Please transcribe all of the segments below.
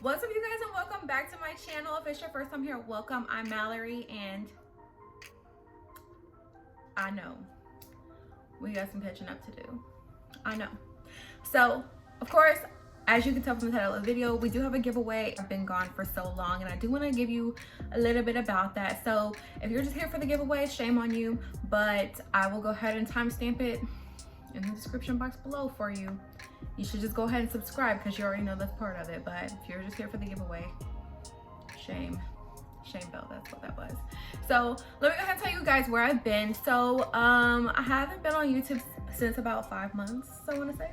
What's up, you guys, and welcome back to my channel. If it's your first time here, welcome. I'm Malari, and I know we got some catching up to do. I know. So, of course, as you can tell from the title of the video, we do have a giveaway. I've been gone for so long, and I do want to give you a little bit about that. So, if you're just here for the giveaway, shame on you, but I will go ahead and timestamp it in the description box below for you. You should just go ahead and subscribe because you already know that's part of it. But if you're just here for the giveaway, shame bell, that's what that was. So let me go ahead and tell you guys where I've been. So I haven't been on YouTube since about 5 months, I want to say.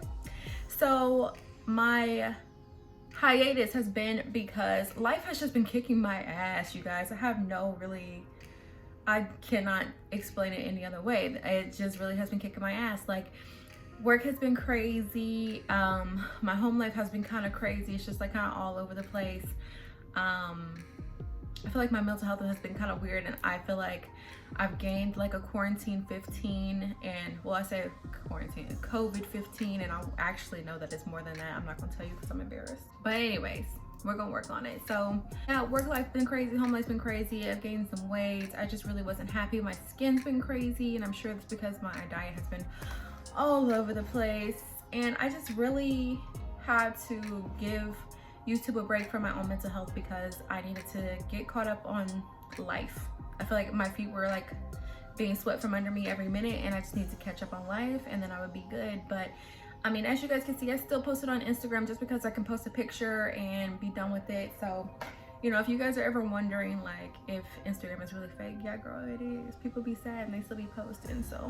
So my hiatus has been because life has just been kicking my ass, you guys. I cannot explain it any other way. It just really has been kicking my ass. Like, work has been crazy. My home life has been kind of crazy. It's just like kind of all over the place. I feel like my mental health has been kind of weird, and I feel like I've gained like a quarantine 15, and well, I say quarantine, COVID 15, and I actually know that it's more than that. I'm not gonna tell you because I'm embarrassed. But anyways, we're gonna work on it. So yeah, work life's been crazy, home life's been crazy. I've gained some weight. I just really wasn't happy. My skin's been crazy, and I'm sure it's because my diet has been all over the place, and I just really had to give YouTube a break from my own mental health because I needed to get caught up on life. I feel like my feet were like being swept from under me every minute, and I just need to catch up on life, and then I would be good. But I mean, as you guys can see, I still post it on Instagram just because I can post a picture and be done with it. So, you know, if you guys are ever wondering like if Instagram is really fake, yeah girl, it is. People be sad and they still be posting, so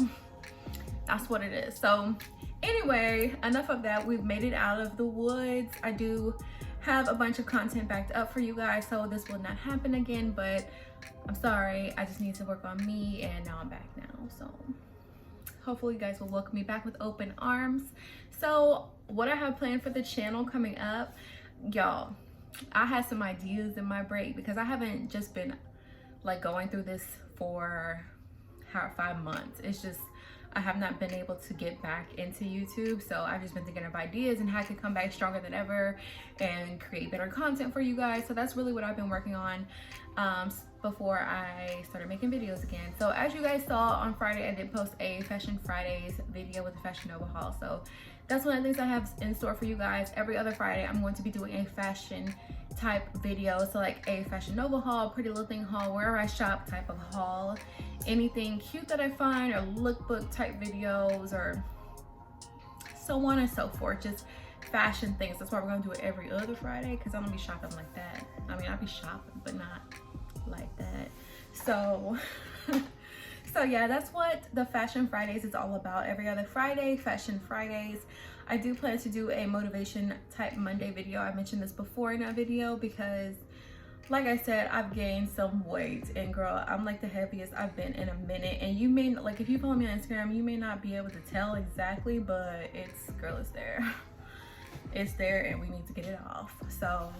that's what it is. So anyway, enough of that. We've made it out of the woods. I do have a bunch of content backed up for you guys, so this will not happen again, but I'm sorry. I just need to work on me, and now I'm back now. So hopefully you guys will welcome me back with open arms. So what I have planned for the channel coming up, y'all, I had some ideas in my break because I haven't just been like going through this for 5 months. It's just I have not been able to get back into YouTube, so I've just been thinking of ideas and how I could come back stronger than ever and create better content for you guys. So that's really what I've been working on before I started making videos again. So as you guys saw on Friday, I did post a Fashion Fridays video with the Fashion Nova haul. So that's one of the things I have in store for you guys. Every other Friday, I'm going to be doing a fashion type video. So like a Fashion Nova haul, Pretty Little Thing haul, where I shop type of haul, anything cute that I find, or lookbook type videos, or so on and so forth. Just fashion things. That's why we're gonna do it every other Friday, because I'm gonna be shopping like that. I mean, I'll be shopping, but not like that. So so yeah, that's what the Fashion Fridays is all about. Every other Friday, Fashion Fridays. I do plan to do a motivation type Monday video. I mentioned this before in a video because, like I said, I've gained some weight, and girl, I'm like the heaviest I've been in a minute. And you may, like, if you follow me on Instagram, you may not be able to tell exactly, but it's there. It's there, and we need to get it off. So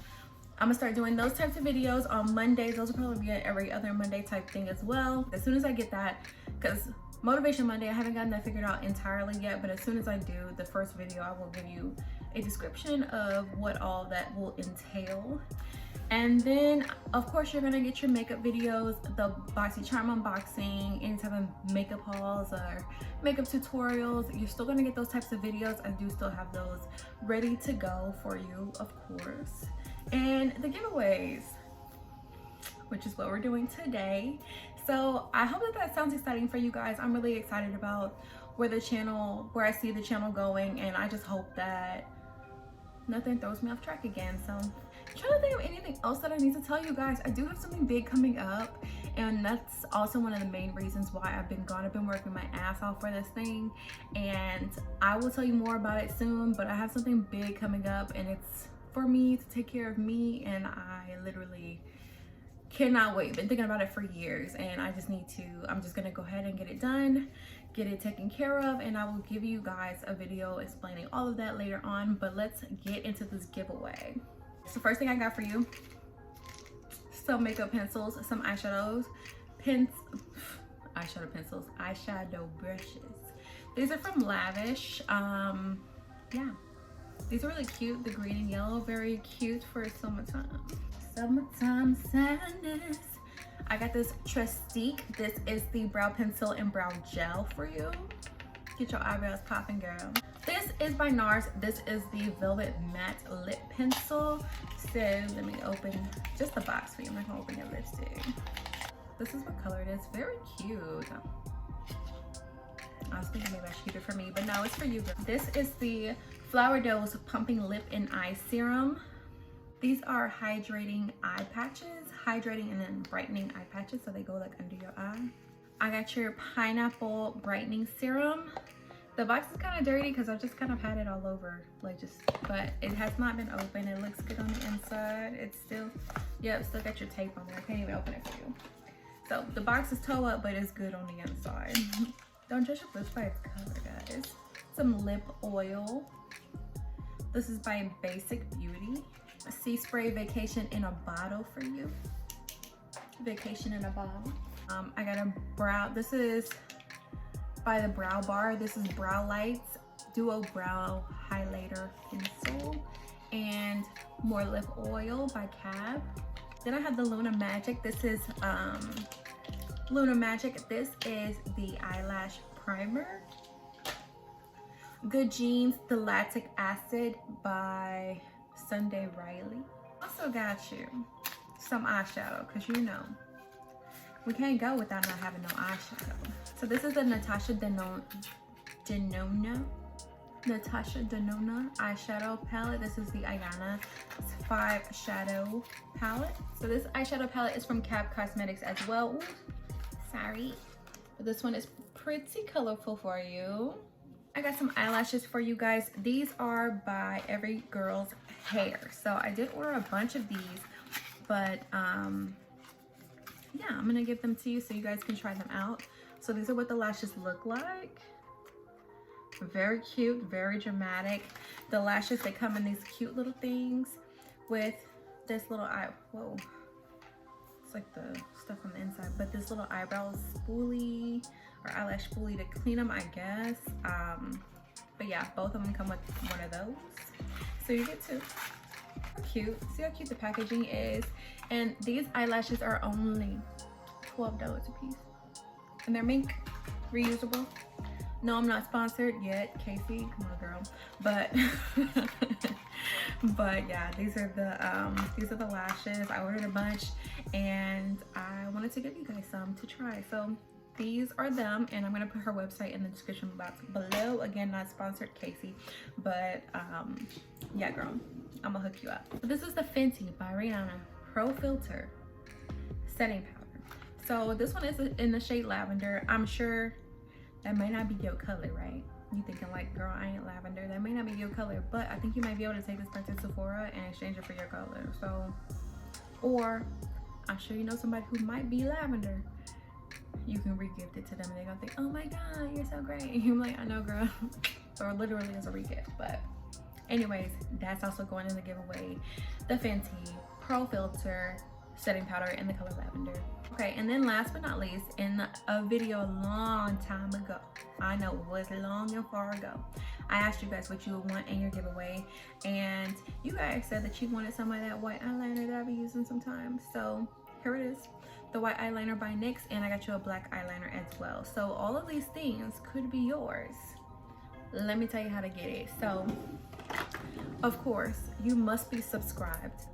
I'm gonna start doing those types of videos on Mondays. Those will probably be an every other Monday type thing as well. As soon as I get that, because Motivation Monday, I haven't gotten that figured out entirely yet, but as soon as I do, the first video, I will give you a description of what all that will entail. And then, of course, you're gonna get your makeup videos, the BoxyCharm unboxing, any type of makeup hauls or makeup tutorials. You're still gonna get those types of videos. I do still have those ready to go for you, of course. And the giveaways, which is what we're doing today. So I hope that sounds exciting for you guys. I'm really excited about where I see the channel going, and I just hope that nothing throws me off track again. So I'm trying to think of anything else that I need to tell you guys. I do have something big coming up, and that's also one of the main reasons why I've been gone. I've been working my ass off for this thing, and I will tell you more about it soon. But I have something big coming up, and it's for me to take care of me, and I literally cannot wait. Been thinking about it for years, and I'm just gonna go ahead and get it done, get it taken care of, and I will give you guys a video explaining all of that later on. But let's get into this giveaway. So first thing I got for you, some makeup pencils, some eyeshadow brushes. These are from Lavish. Yeah, These are really cute, the green and yellow, very cute for summertime. Summertime sadness. I got this Tartiest. This is the brow pencil and brow gel for you. Get your eyebrows popping, girl. This is by NARS. This is the Velvet Matte Lip Pencil. So let me open just the box for you. I'm not gonna open your lipstick. This is what color it is. Very cute. I was thinking maybe I should keep it for me, but no, it's for you, girl. This is the Flower Dose Pumping Lip and Eye Serum. These are hydrating eye patches, hydrating and then brightening eye patches, so they go like under your eye. I got your Pineapple Brightening Serum. The box is kind of dirty because I've just kind of had it all over, like but it has not been opened. It looks good on the inside. It's still, yeah, it's still got your tape on there. I can't even open it for you. So the box is toe up, but it's good on the inside. Don't judge a book by its color, guys. Some lip oil. This is by Basic Beauty. A Sea Spray Vacation in a Bottle for you. Vacation in a bottle. I got a brow, this is by the Brow Bar. This is Brow Lights Duo Brow Highlighter Pencil and more lip oil by Cab. Then I have the Luna Magic. This is Luna Magic. This is the eyelash primer. Good Genes, the Lactic Acid by Sunday Riley. Also got you some eyeshadow, because you know we can't go without not having no eyeshadow. So this is the Natasha Denona eyeshadow palette. This is the Eyeliner 5 shadow palette. So this eyeshadow palette is from Cab Cosmetics as well. Ooh, sorry. But this one is pretty colorful for you. I got some eyelashes for you guys. These are by Every Girl's Hair. So I did order a bunch of these, but yeah, I'm gonna give them to you so you guys can try them out. So these are what the lashes look like. Very cute, very dramatic. The lashes, they come in these cute little things with this little eye, whoa. It's like the stuff on the inside, but this little eyebrow spoolie or eyelash spoolie to clean them, I guess. But yeah, both of them come with one of those. So you get two. Cute. See how cute the packaging is. And these eyelashes are only $12 a piece. And they're mink, reusable. No, I'm not sponsored yet, Casey. Come on, girl. But but yeah, these are the lashes. I ordered a bunch and I wanted to give you guys some to try. So these are them, and I'm gonna put her website in the description box below. Again, not sponsored, Casey, but yeah, girl, I'm gonna hook you up. This is the Fenty by Rihanna Pro Filter Setting Powder. So this one is in the shade Lavender. I'm sure that may not be your color, right? You thinking like, girl, I ain't lavender. That may not be your color, but I think you might be able to take this back to Sephora and exchange it for your color. So, or I'm sure you know somebody who might be lavender. You can re-gift it to them and they're gonna think, oh my God, you're so great. And you're like, I know, girl. Or literally as a re-gift. But anyways, that's also going in the giveaway. The Fenty Pro Filter Setting Powder in the color Lavender. Okay, and then last but not least, in a video a long time ago, I know it was long and far ago, I asked you guys what you would want in your giveaway, and you guys said that you wanted some of that white eyeliner that I be using sometimes. So here it is, the white eyeliner by NYX, and I got you a black eyeliner as well. So all of these things could be yours. Let me tell you how to get it. So of course, you must be subscribed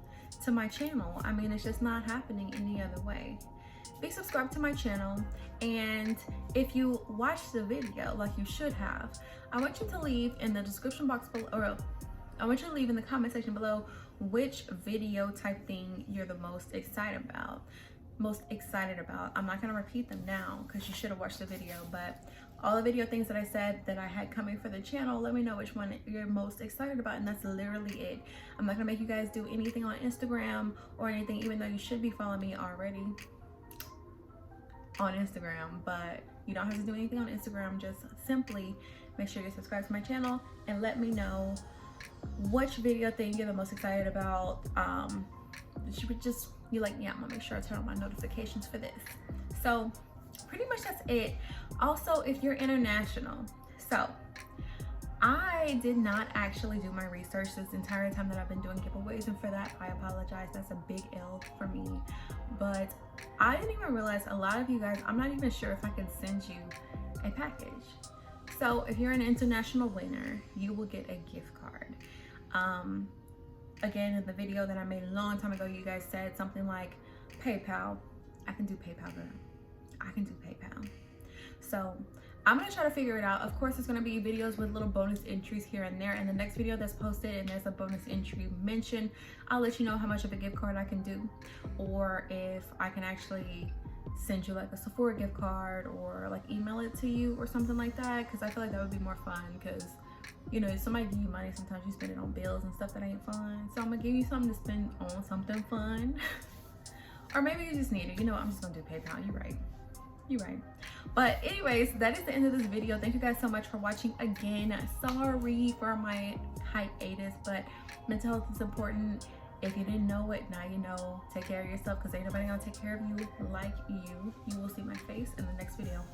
to my channel. I mean, it's just not happening any other way. Be subscribed to my channel, and if you watch the video like you should have, I want you to leave in the description box below, or I want you to leave in the comment section below which video type thing you're the most excited about. I'm not gonna repeat them now because you should have watched the video, but all the video things that I said that I had coming for the channel, let me know which one you're most excited about, and that's literally it. I'm not gonna make you guys do anything on Instagram or anything, even though you should be following me already on Instagram, but you don't have to do anything on Instagram. Just simply make sure you subscribe to my channel and let me know which video thing you're the most excited about. You like, yeah, I'm gonna make sure I turn on my notifications for this. So pretty much that's it. Also, if you're international, so I did not actually do my research this entire time that I've been doing giveaways, and for that I apologize. That's a big L for me. But I didn't even realize a lot of you guys, I'm not even sure if I can send you a package. So if you're an international winner, you will get a gift card. Again, in the video that I made a long time ago, you guys said something like PayPal. I can do PayPal, girl. I can do PayPal. So I'm gonna try to figure it out. Of course, it's gonna be videos with little bonus entries here and there. In the next video that's posted and there's a bonus entry mentioned, I'll let you know how much of a gift card I can do, or if I can actually send you like a Sephora gift card, or like email it to you or something like that, because I feel like that would be more fun. Because, you know, if somebody give you money, sometimes you spend it on bills and stuff that ain't fun. So I'm gonna give you something to spend on something fun. Or maybe you just need it. You know what? I'm just gonna do PayPal. You're right. You're right. But anyways, that is the end of this video. Thank you guys so much for watching. Again, sorry for my hiatus, but mental health is important. If you didn't know it, now you know. Take care of yourself, because ain't nobody gonna take care of you like you. You will see my face in the next video.